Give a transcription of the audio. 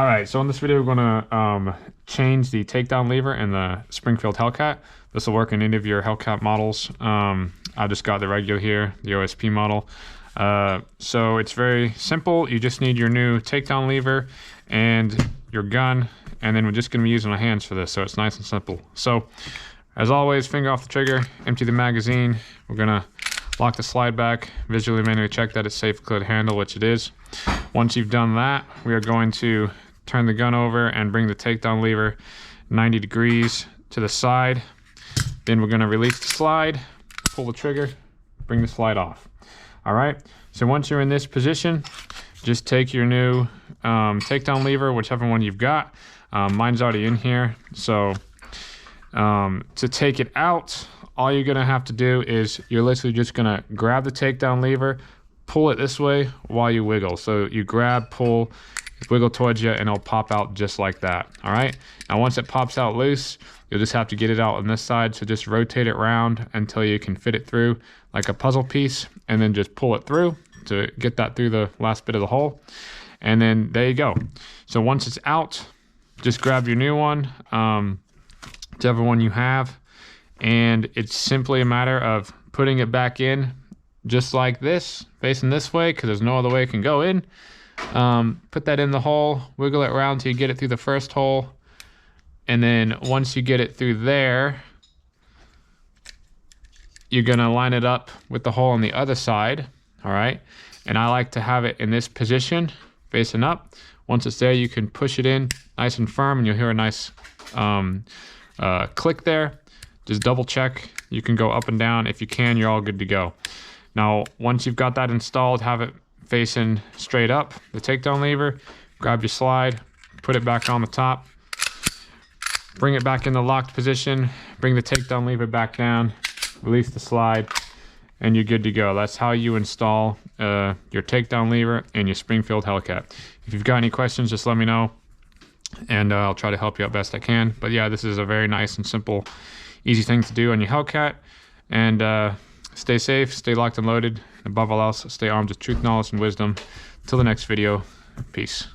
All right, so in this video, we're gonna change the takedown lever in the Springfield Hellcat. This will work in any of your Hellcat models. I just got the regular here, the OSP model. So it's very simple. You just need your new takedown lever and your gun, and then we're just gonna be using our hands for this, so it's nice and simple. So, as always, finger off the trigger, empty the magazine. We're gonna lock the slide back, visually manually check that it's safe to handle, which it is. Once you've done that, we are going to turn the gun over and bring the takedown lever 90 degrees to the side. Then we're going to release the slide, pull the trigger, bring the slide off. All right, so once you're in this position, just take your new takedown lever, whichever one you've got. Mine's already in here, so to take it out, all you're gonna have to do is you're literally just gonna grab the takedown lever, pull it this way while you wiggle. So you grab, pull, wiggle towards you, and it'll pop out just like that. All right, now once it pops out loose, you'll just have to get it out on this side. So just rotate it around until you can fit it through like a puzzle piece, and then just pull it through to get that through the last bit of the hole. And then there you go. So once it's out, just grab your new one, whichever one you have, and it's simply a matter of putting it back in just like this, facing this way, because there's no other way it can go in. Put that in the hole, wiggle it around till you get it through the first hole, and then once you get it through there, you're gonna line it up with the hole on the other side. All right, and I like to have it in this position, facing up. Once it's there, you can push it in nice and firm, and you'll hear a nice click there. Just double check. You can go up and down. If you can, you're all good to go. Now, once you've got that installed, have it facing straight up, the takedown lever, grab your slide, put it back on the top, bring it back in the locked position, bring the takedown lever back down, release the slide, and you're good to go. That's how you install your takedown lever in your Springfield Hellcat. If you've got any questions, just let me know, and I'll try to help you out best I can. But yeah, this is a very nice and simple, easy thing to do on your Hellcat. And stay safe, stay locked and loaded, and above all else, stay armed with truth, knowledge, and wisdom. Till the next video, peace.